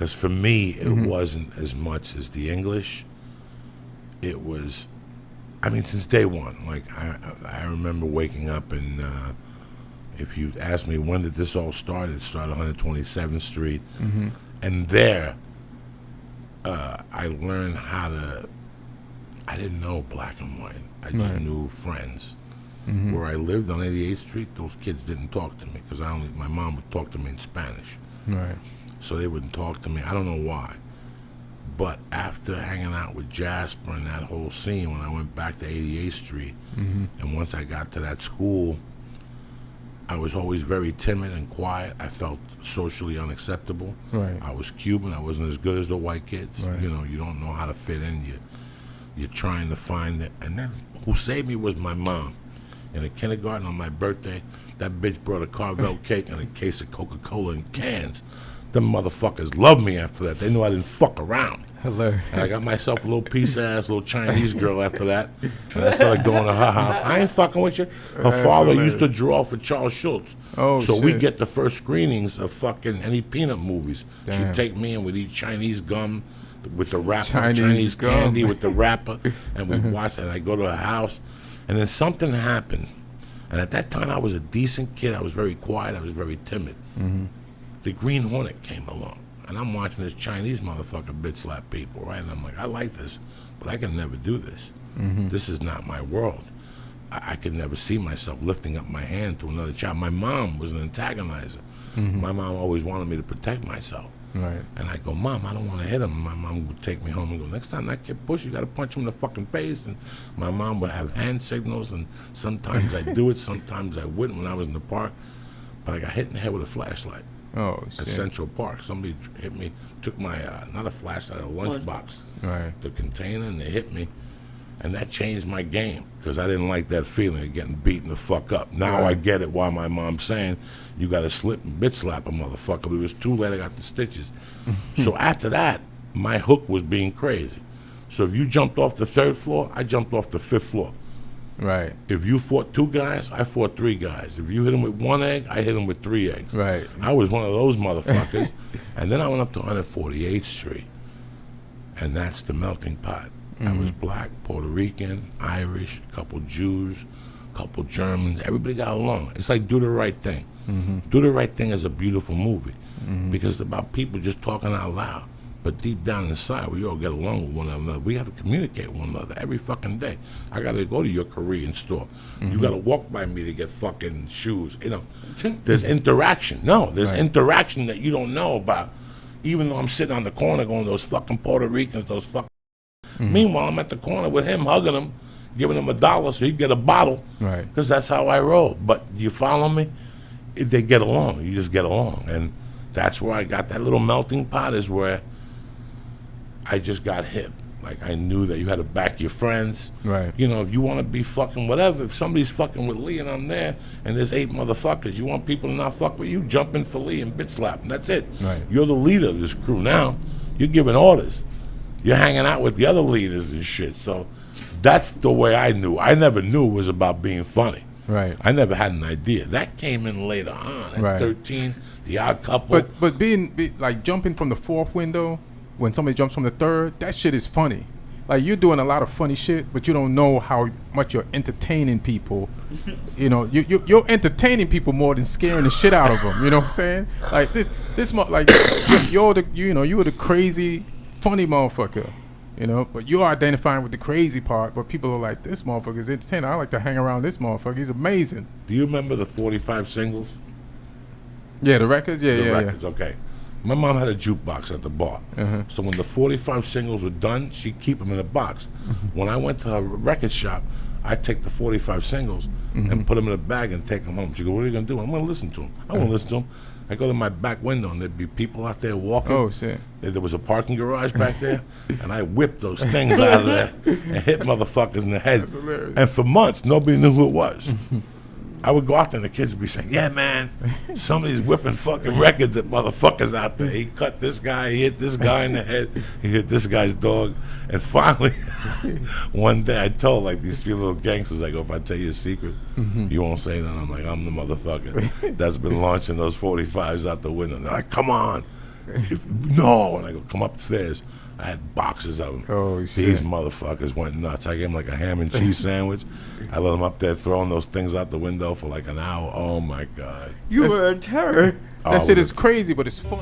Because for me, it wasn't as much as the English. It was, I mean, since day one. Like, I remember waking up and if you ask me when did this all start, it started 127th Street. And there, I learned how to, I didn't know black and white. I just knew friends. Where I lived on 88th Street, those kids didn't talk to me because my mom would talk to me in Spanish. Right. So they wouldn't talk to me. I don't know why. But after hanging out with Jasper and that whole scene, when I went back to 88th Street, and once I got to that school, I was always very timid and quiet. I felt socially unacceptable. Right. I was Cuban. I wasn't as good as the white kids. Right. You know, you don't know how to fit in. You're trying to find it. And then who saved me was my mom. In the kindergarten on my birthday, that bitch brought a Carvel cake and a case of Coca-Cola in cans. Them motherfuckers loved me after that. They knew I didn't fuck around. Hello. And I got myself a little piece-ass little Chinese girl after that. And I started going to her house. I ain't fucking with you. Her father used to draw for Charles Schultz. Oh, so we'd get the first screenings of fucking any peanut movies. Damn. She'd take me and we'd eat Chinese gum with the wrapper, Chinese candy with the wrapper, and we'd watch it. And I'd go to her house. And then something happened. And at that time, I was a decent kid. I was very quiet. I was very timid. The Green Hornet came along. And I'm watching this Chinese motherfucker bitch slap people, right? And I'm like, I like this, but I can never do this. This is not my world. I could never see myself lifting up my hand to another child. My mom was an antagonizer. My mom always wanted me to protect myself. Right. And I go, Mom, I don't want to hit him. My mom would take me home and go, next time that kid push, you got to punch him in the fucking face. And my mom would have hand signals, and sometimes I'd do it, sometimes I wouldn't when I was in the park. But I got hit in the head with a flashlight. Oh, shit. At Central Park. Somebody hit me, took my, not a flashlight, a lunchbox, the container, and they hit me. And that changed my game because I didn't like that feeling of getting beaten the fuck up. Now I get it why my mom's saying you got to slip and bitch slap a motherfucker. But it was too late. I got the stitches. So after that, my hook was being crazy. So if you jumped off the 3rd floor, I jumped off the 5th floor. Right. If you fought 2 guys, I fought 3 guys. If you hit them with 1 egg, I hit them with 3 eggs. Right. I was one of those motherfuckers. And then I went up to 148th Street. And that's the melting pot. I was black, Puerto Rican, Irish, a couple Jews, a couple Germans. Everybody got along. It's like Do the Right Thing. Do the Right Thing is a beautiful movie because it's about people just talking out loud. But deep down inside, we all get along with one another. We have to communicate with one another every fucking day. I got to go to your Korean store. You got to walk by me to get fucking shoes. You know, there's interaction. No, there's interaction that you don't know about. Even though I'm sitting on the corner going, those fucking Puerto Ricans, those fucking... Meanwhile, I'm at the corner with him, hugging him, giving him $1 so he'd get a bottle. Right. Because that's how I roll. But you follow me? They get along. You just get along. And that's where I got that little melting pot is where I just got hit. Like, I knew that you had to back your friends. Right. You know, if you want to be fucking whatever, if somebody's fucking with Lee and I'm there and there's 8 motherfuckers, you want people to not fuck with you, jump in for Lee and bitch slap them. That's it. Right. You're the leader of this crew now. You're giving orders. You're hanging out with the other leaders and shit. So that's the way I knew. I never knew it was about being funny. Right. I never had an idea. That came in later on at 13, The Odd Couple. But like jumping from the 4th window when somebody jumps from the 3rd, that shit is funny. Like, you're doing a lot of funny shit, but you don't know how much you're entertaining people. You know, you're entertaining people more than scaring the shit out of them. You know what I'm saying? Like like you were the crazy funny motherfucker, you know, but you're identifying with the crazy part, but people are like, this motherfucker is entertaining. I like to hang around this motherfucker. He's amazing. Do you remember the 45 singles? Yeah, the records? Yeah, the records, okay. My mom had a jukebox at the bar. So when the 45 singles were done, she'd keep them in a box. When I went to her record shop, I'd take the 45 singles and put them in a bag and take them home. She go, what are you going to do? I'm going to listen to them. I won't listen to them. I go to my back window and there'd be people out there walking. Oh, shit. There was a parking garage back there, and I whipped those things out of there and hit motherfuckers in the head. That's hilarious. And for months, nobody knew who it was. I would go out there and the kids would be saying, yeah, man, somebody's whipping fucking records at motherfuckers out there. He cut this guy, he hit this guy in the head, he hit this guy's dog. And finally, one day I told like these 3 little gangsters, I go, if I tell you a secret, you won't say that. I'm like, I'm the motherfucker that's been launching those 45s out the window. They're like, come on. No, and I go, come upstairs. I had boxes of them. Oh, shit. These motherfuckers went nuts. I gave them like a ham and cheese sandwich. I let them up there throwing those things out the window for like an hour. Oh, my God. You were a terror. That shit is crazy, but it's fun.